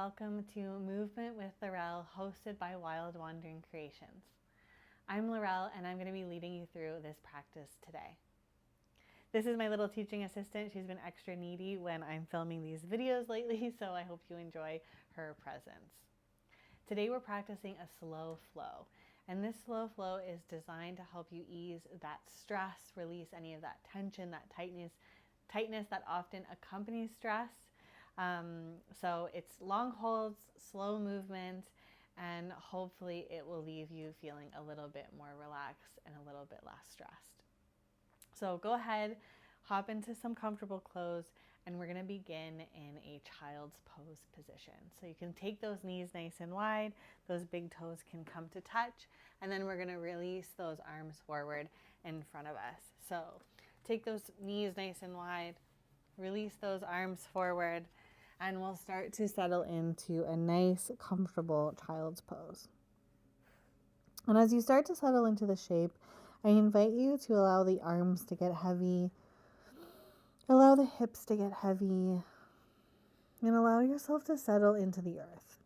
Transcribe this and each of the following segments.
welcome to Movement with Laurelle, hosted by Wild Wandering Creations. I'm Laurelle, and I'm going to be leading you through this practice today. This is my little teaching assistant. She's been extra needy when I'm filming these videos lately, so I hope you enjoy her presence. Today we're practicing a slow flow, and this slow flow is designed to help you ease that stress, release any of that tension, that tightness that often accompanies stress. So it's long holds, slow movement, and hopefully it will leave you feeling a little bit more relaxed and a little bit less stressed. So go ahead, hop into some comfortable clothes, and we're going to begin in a child's pose position. So you can take those knees nice and wide, those big toes can come to touch, and then we're going to release those arms forward in front of us. So take those knees nice and wide, release those arms forward, and we'll start to settle into a nice, comfortable child's pose. And as you start to settle into the shape, I invite you to allow the arms to get heavy, allow the hips to get heavy, and allow yourself to settle into the earth.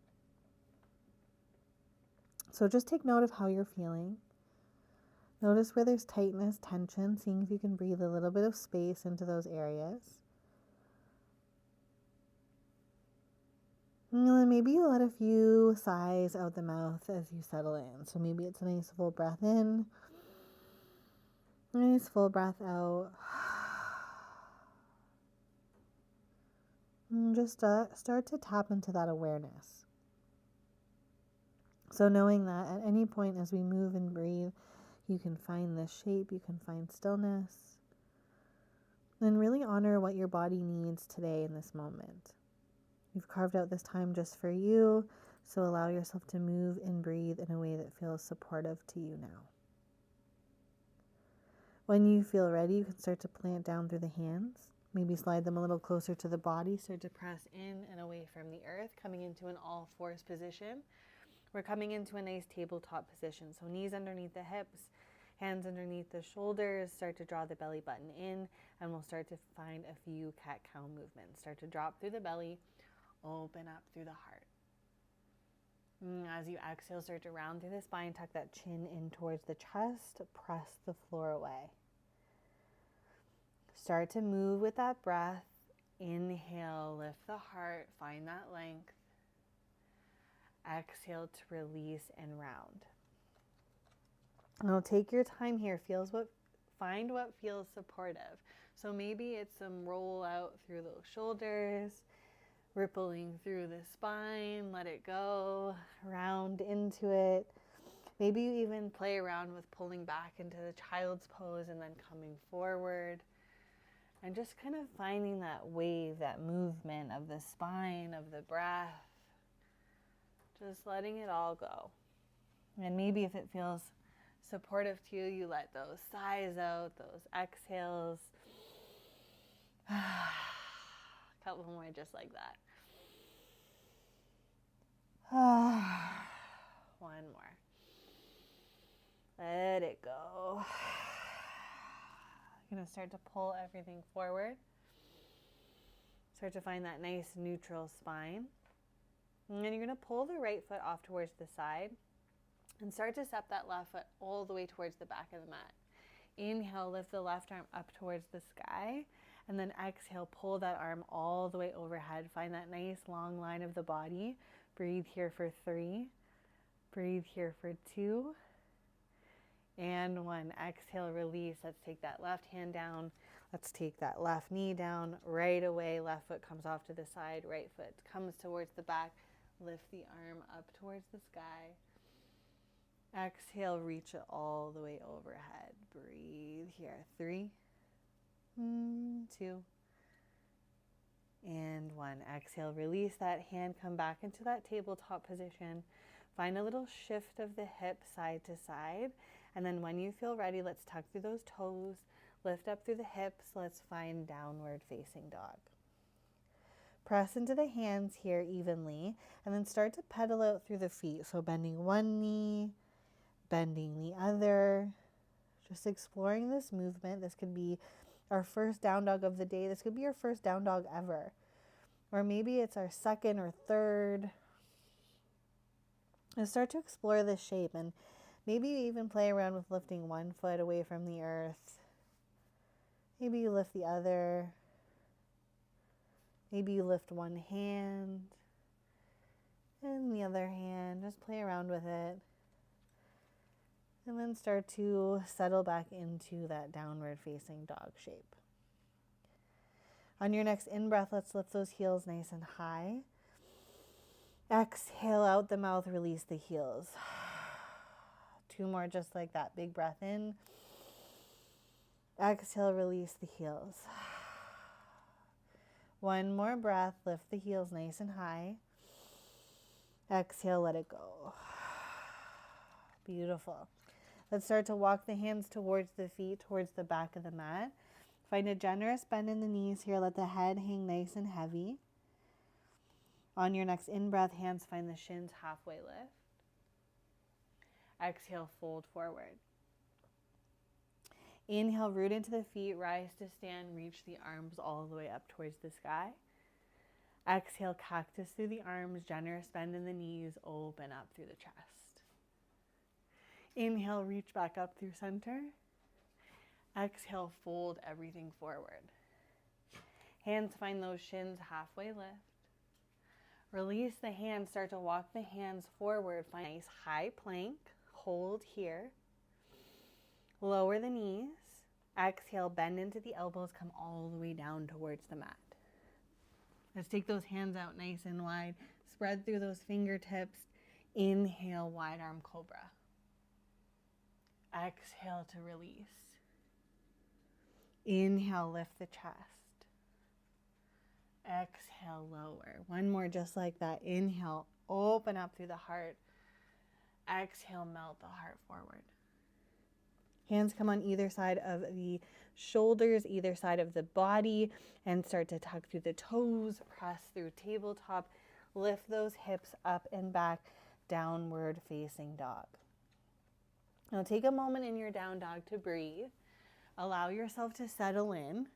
So just take note of how you're feeling. Notice where there's tightness, tension, seeing if you can breathe a little bit of space into those areas. And then maybe you let a few sighs out the mouth as you settle in. So maybe it's a nice full breath in, nice full breath out. And just start to tap into that awareness. So knowing that at any point as we move and breathe, you can find this shape, you can find stillness. And really honor what your body needs today in this moment. You've carved out this time just for you, so allow yourself to move and breathe in a way that feels supportive to you now. When you feel ready, you can start to plant down through the hands. Maybe slide them a little closer to the body, start to press in and away from the earth, coming into an all-fours position. We're coming into a nice tabletop position, so knees underneath the hips, hands underneath the shoulders, start to draw the belly button in, and we'll start to find a few cat-cow movements. Start to drop through the belly, open up through the heart. As you exhale, start to round through the spine, tuck that chin in towards the chest, press the floor away. Start to move with that breath. Inhale, lift the heart, find that length. Exhale to release and round. Now take your time here. Find what feels supportive. So maybe it's some roll out through those shoulders, rippling through the spine, let it go, round into it. Maybe you even play around with pulling back into the child's pose and then coming forward. And just kind of finding that wave, that movement of the spine, of the breath. Just letting it all go. And maybe if it feels supportive to you, you let those sighs out, those exhales. A couple more just like that. One more. Let it go. You're going to start to pull everything forward. Start to find that nice neutral spine. And then you're going to pull the right foot off towards the side and start to step that left foot all the way towards the back of the mat. Inhale, lift the left arm up towards the sky. And then exhale, pull that arm all the way overhead. Find that nice long line of the body. Breathe here for 3. Breathe here for 2. And 1. Exhale, release. Let's take that left hand down. Let's take that left knee down. Right away, left foot comes off to the side. Right foot comes towards the back. Lift the arm up towards the sky. Exhale, reach it all the way overhead. Breathe here. 3, 2, and 1. Exhale, release that hand, come back into that tabletop position. Find a little shift of the hip side to side. And then when you feel ready, let's tuck through those toes, lift up through the hips. Let's find downward facing dog. Press into the hands here evenly, and then start to pedal out through the feet. So bending one knee, bending the other, just exploring this movement. This could be our first down dog of the day. This could be your first down dog ever. or maybe it's our second or third. And start to explore this shape, and maybe you even play around with lifting one foot away from the earth. Maybe you lift the other. Maybe you lift one hand and the other hand. Just play around with it. And then start to settle back into that downward facing dog shape. On your next in-breath, let's lift those heels nice and high. Exhale out the mouth, release the heels. 2 more just like that. Big breath in. Exhale, release the heels. 1 more breath, lift the heels nice and high. Exhale, let it go. Beautiful. Let's start to walk the hands towards the feet, towards the back of the mat. Find a generous bend in the knees here. Let the head hang nice and heavy. On your next in-breath, hands find the shins, halfway lift. Exhale, fold forward. Inhale, root into the feet, rise to stand, reach the arms all the way up towards the sky. Exhale, cactus through the arms, generous bend in the knees, open up through the chest. Inhale, reach back up through center. Exhale, fold everything forward. Hands find those shins, halfway lift. Release the hands, start to walk the hands forward. Find a nice high plank, hold here. Lower the knees. Exhale, bend into the elbows, come all the way down towards the mat. Let's take those hands out nice and wide. Spread through those fingertips. Inhale, wide arm cobra. Exhale to release. Inhale, lift the chest. Exhale, lower. 1 more just like that. Inhale, open up through the heart. Exhale, melt the heart forward. Hands come on either side of the shoulders, either side of the body, and start to tuck through the toes, press through tabletop, lift those hips up and back, downward facing dog. Now take a moment in your down dog to breathe. Allow yourself to settle in.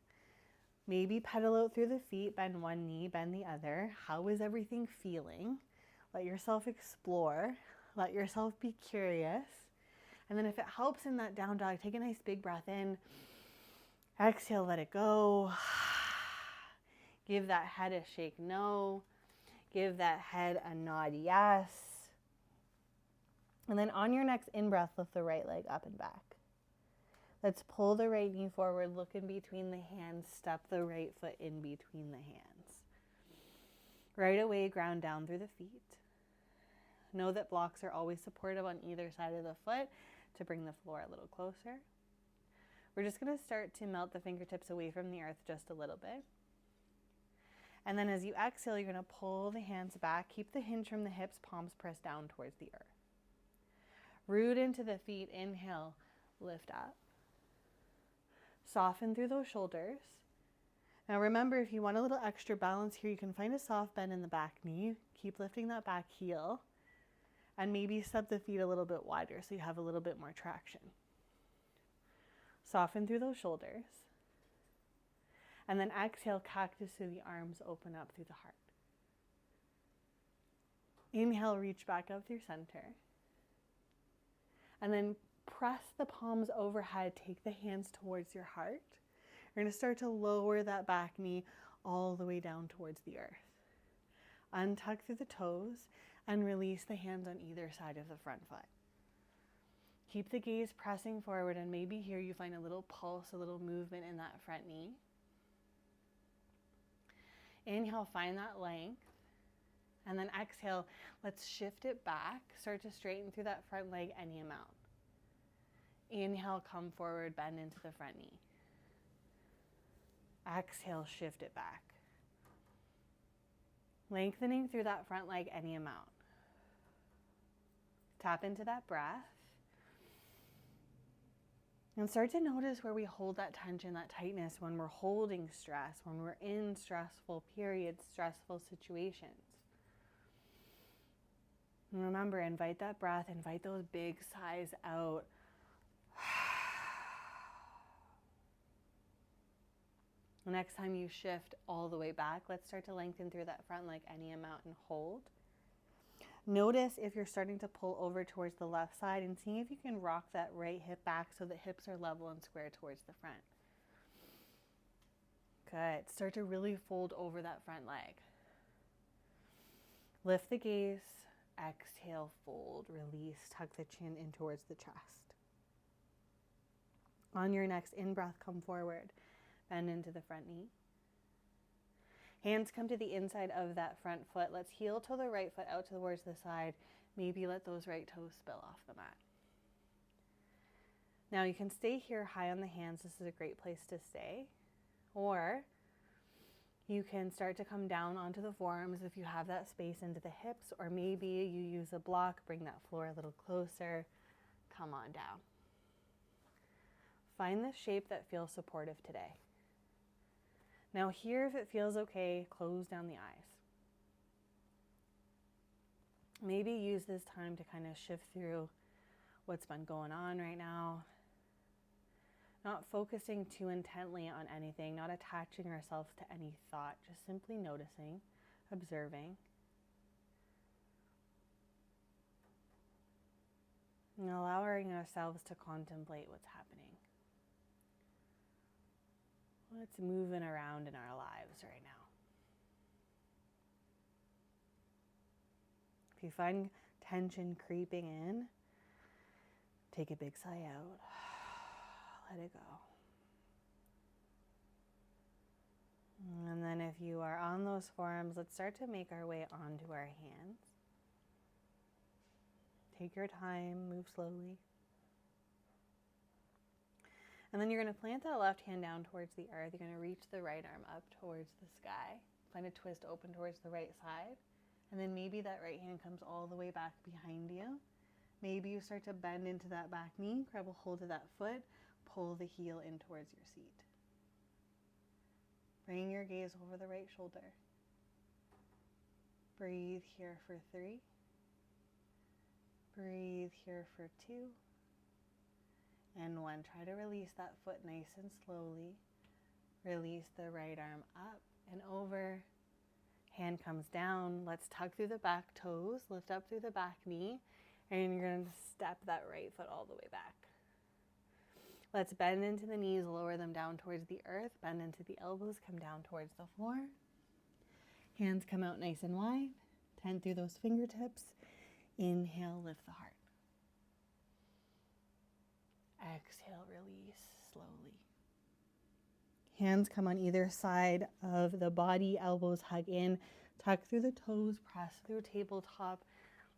Maybe pedal out through the feet, bend one knee, bend the other. How is everything feeling? Let yourself explore. Let yourself be curious. And then if it helps in that down dog, take a nice big breath in. Exhale, let it go. Give that head a shake no. Give that head a nod yes. And then on your next in-breath, lift the right leg up and back. Let's pull the right knee forward, look in between the hands, step the right foot in between the hands. Right away, ground down through the feet. Know that blocks are always supportive on either side of the foot to bring the floor a little closer. We're just going to start to melt the fingertips away from the earth just a little bit. And then as you exhale, you're going to pull the hands back. Keep the hinge from the hips, palms pressed down towards the earth. Root into the feet. Inhale, lift up. Soften through those shoulders. Now remember, if you want a little extra balance here, you can find a soft bend in the back knee. Keep lifting that back heel. And maybe step the feet a little bit wider so you have a little bit more traction. Soften through those shoulders. And then exhale, cactus through the arms, open up through the heart. Inhale, reach back up through center. And then press the palms overhead, take the hands towards your heart. You're going to start to lower that back knee all the way down towards the earth. Untuck through the toes and release the hands on either side of the front foot. Keep the gaze pressing forward, and maybe here you find a little pulse, a little movement in that front knee. Inhale, find that length. And then exhale, let's shift it back. Start to straighten through that front leg any amount. Inhale, come forward, bend into the front knee. Exhale, shift it back. Lengthening through that front leg any amount. Tap into that breath. And start to notice where we hold that tension, that tightness when we're holding stress, when we're in stressful periods, stressful situations. And remember, invite that breath, invite those big sighs out. Next time you shift all the way back, let's start to lengthen through that front leg any amount and hold. Notice if you're starting to pull over towards the left side and seeing if you can rock that right hip back so the hips are level and square towards the front. Good. Start to really fold over that front leg. Lift the gaze. Exhale, fold, release, tuck the chin in towards the chest. On your next in-breath, come forward. Bend into the front knee. Hands come to the inside of that front foot. Let's heel toe the right foot out towards the side. Maybe let those right toes spill off the mat. Now you can stay here high on the hands. This is a great place to stay. Or you can start to come down onto the forearms if you have that space into the hips, or maybe you use a block, bring that floor a little closer, come on down. Find the shape that feels supportive today. Now here, if it feels okay, close down the eyes. Maybe use this time to kind of shift through what's been going on right now. Not focusing too intently on anything, not attaching ourselves to any thought, just simply noticing, observing. And allowing ourselves to contemplate what's happening. What's moving around in our lives right now? If you find tension creeping in, take a big sigh out. Let it go. And then if you are on those forearms, let's start to make our way onto our hands. Take your time, move slowly. And then you're going to plant that left hand down towards the earth. You're going to reach the right arm up towards the sky. Find a twist open towards the right side. And then maybe that right hand comes all the way back behind you. Maybe you start to bend into that back knee, grab a hold of that foot, pull the heel in towards your seat. Bring your gaze over the right shoulder. Breathe here for 3. Breathe here for 2. And 1. Try to release that foot nice and slowly. Release the right arm up and over. Hand comes down. Let's tug through the back toes. Lift up through the back knee. And you're going to step that right foot all the way back. Let's bend into the knees, lower them down towards the earth. Bend into the elbows, come down towards the floor. Hands come out nice and wide. Tend through those fingertips. Inhale, lift the heart. Exhale, release slowly. Hands come on either side of the body, elbows hug in, tuck through the toes, press through tabletop.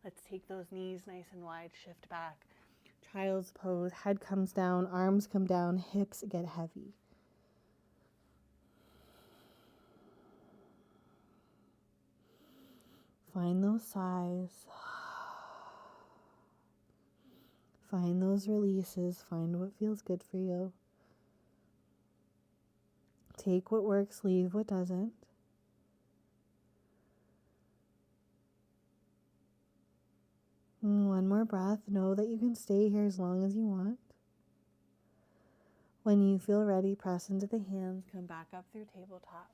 Let's take those knees nice and wide, shift back. Child's pose, head comes down, arms come down, hips get heavy. Find those sighs. Find those releases. Find what feels good for you. Take what works, leave what doesn't. One more breath. Know that you can stay here as long as you want. When you feel ready, press into the hands. Come back up through tabletop.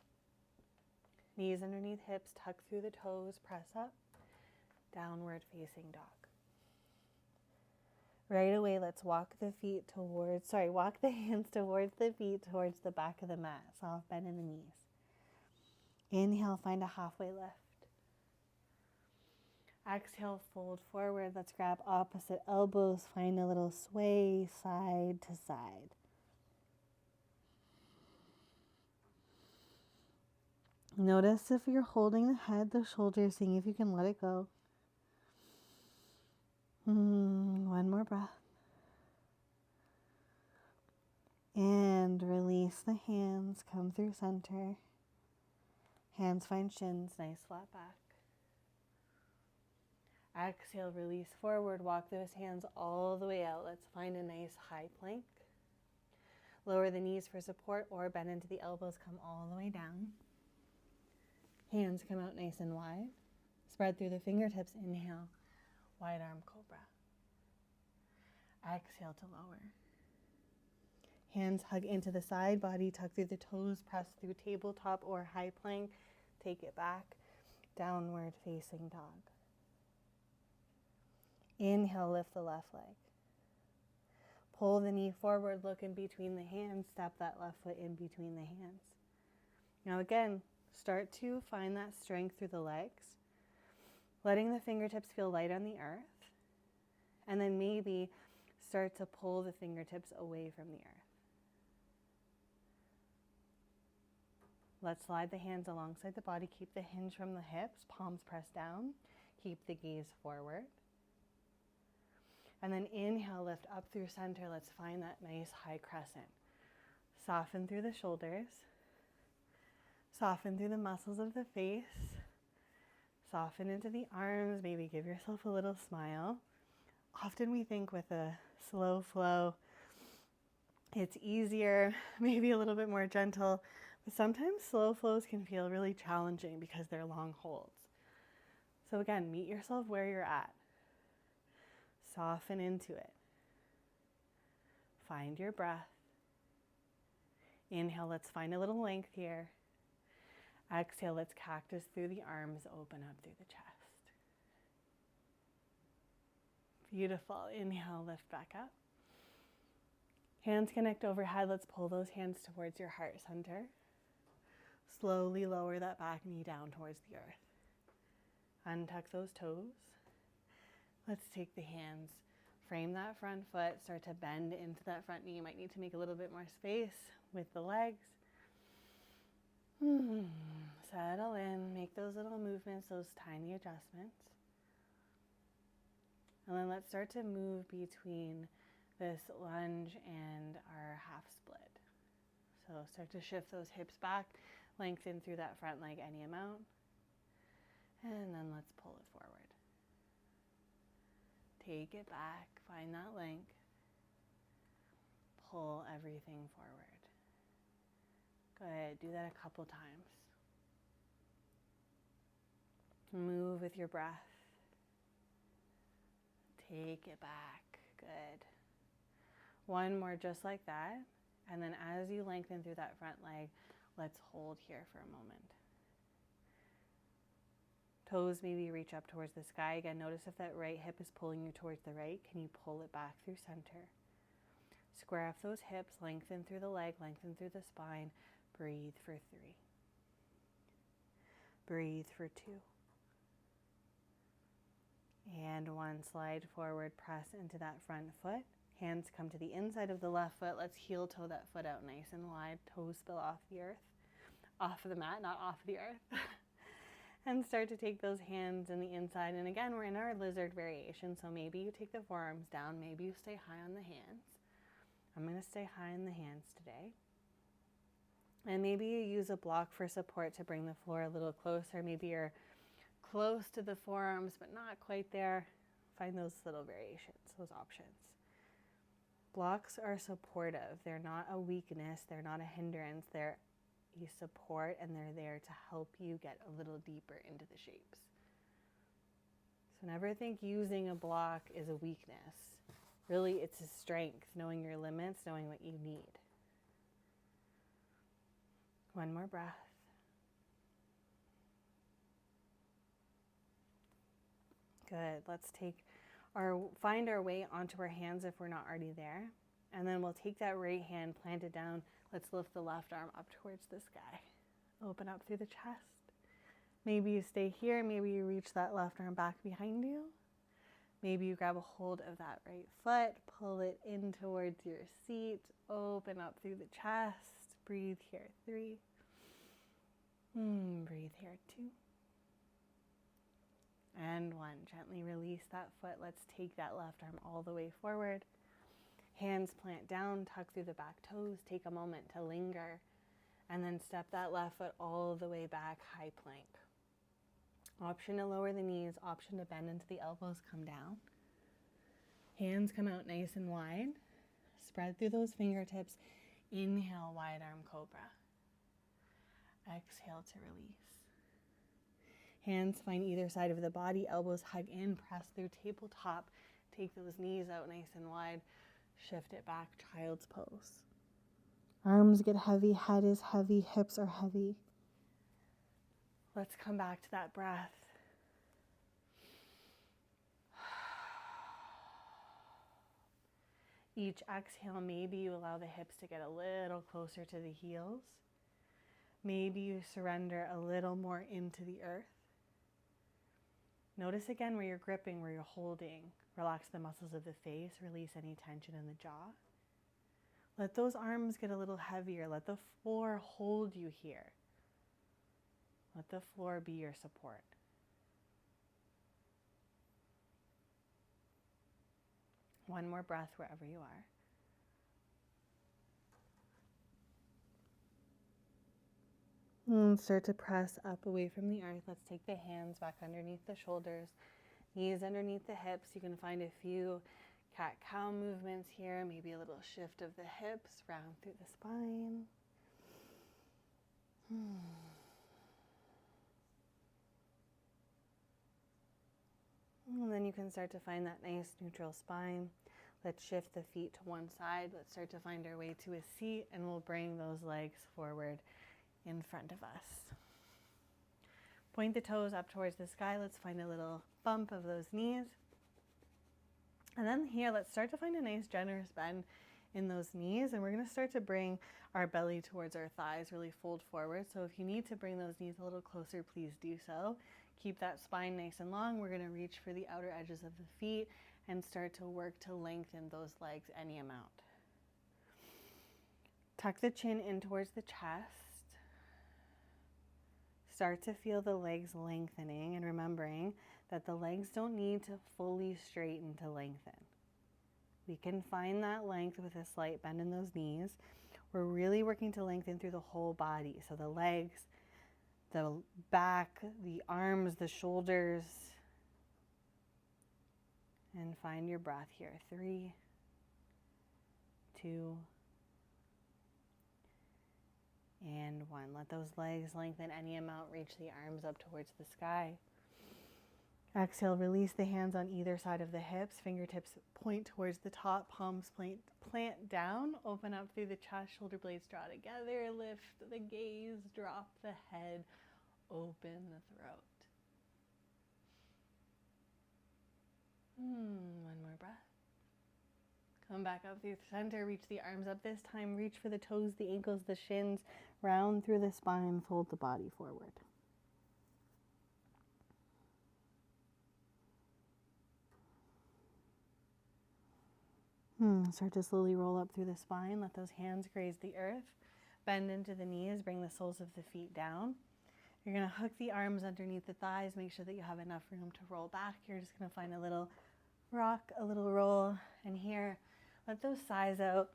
Knees underneath hips. Tuck through the toes. Press up. Downward facing dog. Right away, let's walk the hands towards the feet, towards the back of the mat. Soft bend in the knees. Inhale, find a halfway lift. Exhale, fold forward. Let's grab opposite elbows. Find a little sway side to side. Notice if you're holding the head, the shoulders, seeing if you can let it go. One more breath. And release the hands. Come through center. Hands find shins. Nice flat back. Exhale, release forward. Walk those hands all the way out. Let's find a nice high plank. Lower the knees for support or bend into the elbows. Come all the way down. Hands come out nice and wide. Spread through the fingertips. Inhale. Wide arm cobra. Exhale to lower. Hands hug into the side, body tuck through the toes, press through tabletop or high plank. Take it back, downward facing dog. Inhale, lift the left leg. Pull the knee forward, look in between the hands, step that left foot in between the hands. Now again, start to find that strength through the legs, letting the fingertips feel light on the earth, and then maybe start to pull the fingertips away from the earth. Let's slide the hands alongside the body, keep the hinge from the hips, palms pressed down, keep the gaze forward. And then inhale, lift up through center. Let's find that nice high crescent. Soften through the shoulders. Soften through the muscles of the face. Soften into the arms. Maybe give yourself a little smile. Often we think with a slow flow, it's easier, maybe a little bit more gentle. But sometimes slow flows can feel really challenging because they're long holds. So again, meet yourself where you're at. Soften into it. Find your breath. Inhale, let's find a little length here. Exhale, let's cactus through the arms, open up through the chest. Beautiful. Inhale, lift back up. Hands connect overhead. Let's pull those hands towards your heart center. Slowly lower that back knee down towards the earth. Untuck those toes. Let's take the hands, frame that front foot, start to bend into that front knee. You might need to make a little bit more space with the legs. Settle in, make those little movements, those tiny adjustments. And then let's start to move between this lunge and our half split. So start to shift those hips back, lengthen through that front leg any amount. And then let's pull it forward. Take it back, find that length. Pull everything forward. Good, do that a couple times. Move with your breath. Take it back, good. One more just like that. And then as you lengthen through that front leg, let's hold here for a moment. Toes maybe reach up towards the sky. Again, notice if that right hip is pulling you towards the right. Can you pull it back through center? Square off those hips, lengthen through the leg, lengthen through the spine. Breathe for 3. Breathe for 2. And 1, slide forward, press into that front foot. Hands come to the inside of the left foot. Let's heel toe that foot out nice and wide. Toes spill off the earth. Off of the mat, not off the earth. And start to take those hands in the inside. And again, we're in our lizard variation. So maybe you take the forearms down. Maybe you stay high on the hands. I'm going to stay high in the hands today. And maybe you use a block for support to bring the floor a little closer. Maybe you're close to the forearms, but not quite there. Find those little variations, those options. Blocks are supportive. They're not a weakness. They're not a hindrance. They're a support, and they're there to help you get a little deeper into the shapes. So never think using a block is a weakness. Really, it's a strength, knowing your limits, knowing what you need. One more breath. Good. Let's find our way onto our hands if we're not already there. And then we'll take that right hand, plant it down. Let's lift the left arm up towards the sky. Open up through the chest. Maybe you stay here. Maybe you reach that left arm back behind you. Maybe you grab a hold of that right foot, pull it in towards your seat, open up through the chest. Breathe here, 3. Breathe here, 2. And 1. Gently release that foot. Let's take that left arm all the way forward. Hands plant down, tuck through the back toes. Take a moment to linger. And then step that left foot all the way back, high plank. Option to lower the knees, option to bend into the elbows, come down. Hands come out nice and wide. Spread through those fingertips. Inhale, wide arm cobra. Exhale to release. Hands find either side of the body, elbows hug in, press through tabletop. Take those knees out nice and wide. Shift it back, child's pose. Arms get heavy, head is heavy, hips are heavy. Let's come back to that breath. Each exhale, maybe you allow the hips to get a little closer to the heels. Maybe you surrender a little more into the earth. Notice again where you're gripping, where you're holding. Relax the muscles of the face, release any tension in the jaw. Let those arms get a little heavier. Let the floor hold you here. Let the floor be your support. One more breath wherever you are. And start to press up away from the earth. Let's take the hands back underneath the shoulders, knees underneath the hips. You can find a few cat-cow movements here, maybe a little shift of the hips, round through the spine. And then you can start to find that nice neutral spine. Let's shift the feet to one side. Let's start to find our way to a seat, and we'll bring those legs forward in front of us. Point the toes up towards the sky. Let's find a little bump of those knees. And then here, let's start to find a nice generous bend in those knees. And we're going to start to bring our belly towards our thighs, really fold forward. So if you need to bring those knees a little closer, please do so. Keep that spine nice and long. We're going to reach for the outer edges of the feet and start to work to lengthen those legs any amount. Tuck the chin in towards the chest. Start to feel the legs lengthening and remembering that the legs don't need to fully straighten to lengthen. We can find that length with a slight bend in those knees. We're really working to lengthen through the whole body. So the legs, the back, the arms, the shoulders. And find your breath here. 3, 2, and 1. Let those legs lengthen any amount. Reach the arms up towards the sky. Exhale, release the hands on either side of the hips. Fingertips point towards the top, palms plant down. Open up through the chest, shoulder blades draw together. Lift the gaze, drop the head, open the throat. One more breath. Come back up through the center, reach the arms up this time, reach for the toes, the ankles, the shins, round through the spine, fold the body forward. Start to slowly roll up through the spine, let those hands graze the earth, bend into the knees, bring the soles of the feet down. You're going to hook the arms underneath the thighs, make sure that you have enough room to roll back. You're just going to find a little rock, a little roll, and here, let those sighs out.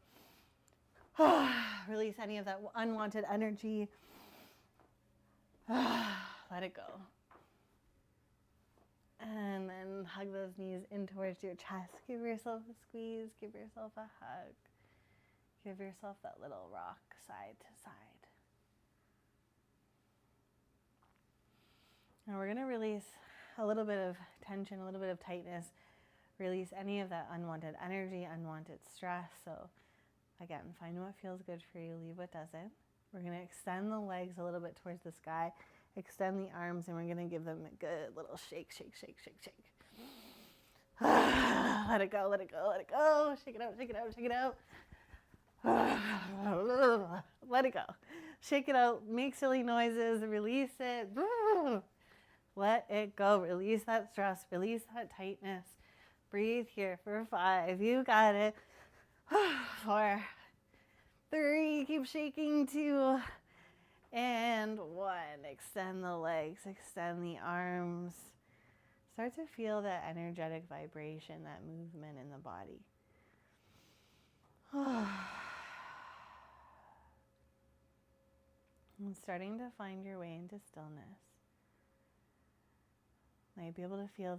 Release any of that unwanted energy. Let it go. And then hug those knees in towards your chest. Give yourself a squeeze, give yourself a hug. Give yourself that little rock side to side. Now we're going to release a little bit of tension, a little bit of tightness. Release any of that unwanted energy, unwanted stress. So again, find what feels good for you, leave what doesn't. We're going to extend the legs a little bit towards the sky, extend the arms, and we're going to give them a good little shake, shake, shake, shake, shake. Let it go, let it go, let it go. Shake it out, shake it out, shake it out. Let it go. Shake it out, make silly noises, release it. Let it go, release that stress, release that tightness. Breathe here for 5. You got it. 4, 3. Keep shaking. 2 and 1. Extend the legs. Extend the arms. Start to feel that energetic vibration, that movement in the body. And starting to find your way into stillness. Might be able to feel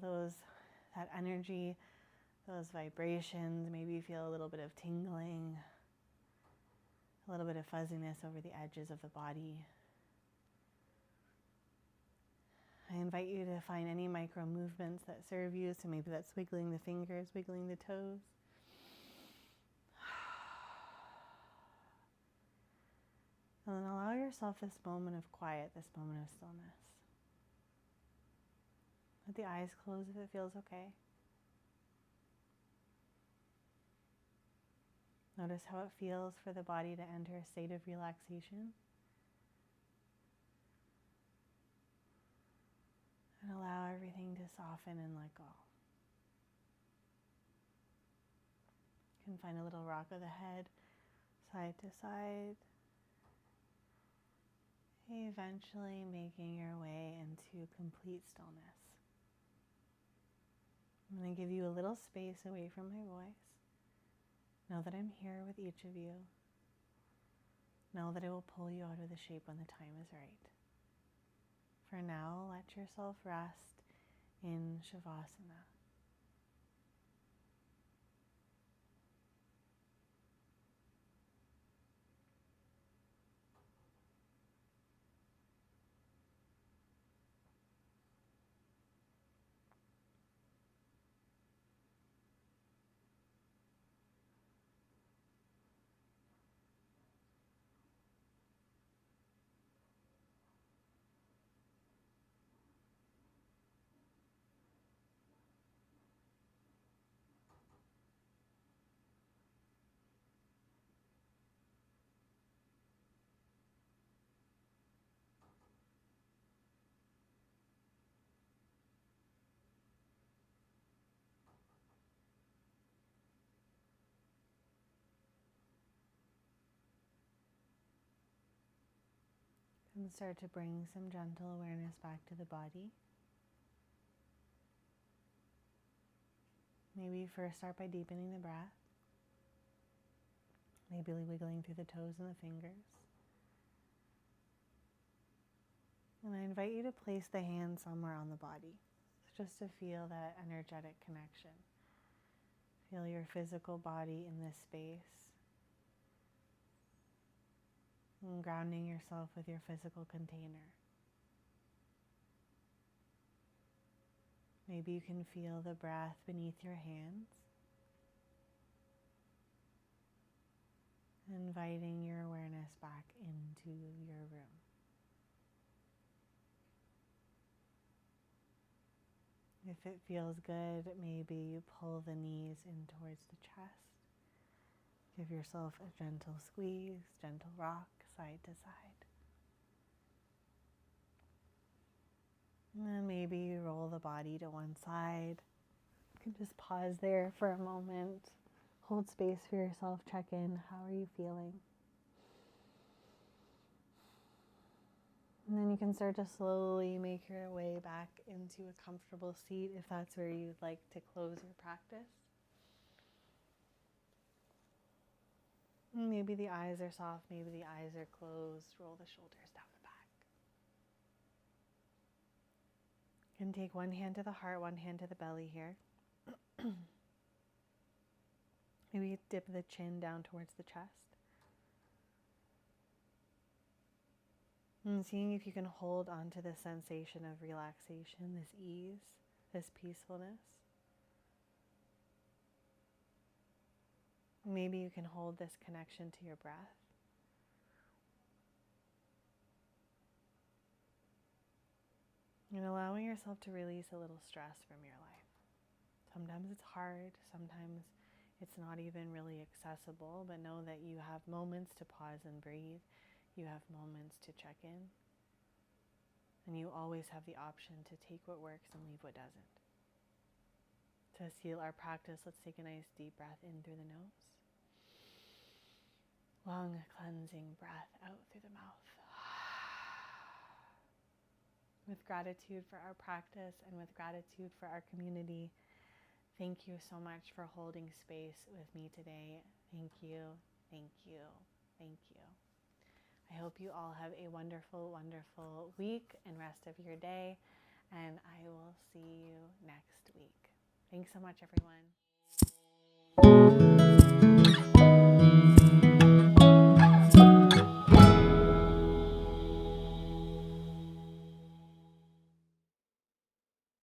that energy, those vibrations. Maybe you feel a little bit of tingling, a little bit of fuzziness over the edges of the body. I invite you to find any micro movements that serve you. So maybe that's wiggling the fingers, wiggling the toes. And then allow yourself this moment of quiet, this moment of stillness. Let the eyes close if it feels okay. Notice how it feels for the body to enter a state of relaxation. And allow everything to soften and let go. You can find a little rock of the head, side to side. Eventually making your way into complete stillness. I'm going to give you a little space away from my voice. Know that I'm here with each of you. Know that I will pull you out of the shape when the time is right. For now, let yourself rest in Shavasana. And start to bring some gentle awareness back to the body. Maybe first start by deepening the breath. Maybe wiggling through the toes and the fingers. And I invite you to place the hand somewhere on the body, just to feel that energetic connection. Feel your physical body in this space. And grounding yourself with your physical container. Maybe you can feel the breath beneath your hands. Inviting your awareness back into your room. If it feels good, maybe you pull the knees in towards the chest. Give yourself a gentle squeeze, gentle rock, side to side. And then maybe you roll the body to one side. You can just pause there for a moment. Hold space for yourself, check in. How are you feeling? And then you can start to slowly make your way back into a comfortable seat if that's where you'd like to close your practice. Maybe the eyes are soft, maybe the eyes are closed. Roll the shoulders down the back. You can take one hand to the heart, one hand to the belly here. Maybe dip the chin down towards the chest. And seeing if you can hold on to this sensation of relaxation, this ease, this peacefulness. Maybe you can hold this connection to your breath. And allowing yourself to release a little stress from your life. Sometimes it's hard, sometimes it's not even really accessible, but know that you have moments to pause and breathe. You have moments to check in. And you always have the option to take what works and leave what doesn't. To seal our practice, let's take a nice deep breath in through the nose. Long cleansing breath out through the mouth. With gratitude for our practice and with gratitude for our community, thank you so much for holding space with me today. Thank you, thank you, thank you. I hope you all have a wonderful, wonderful week and rest of your day, and I will see you next week. Thanks so much, everyone.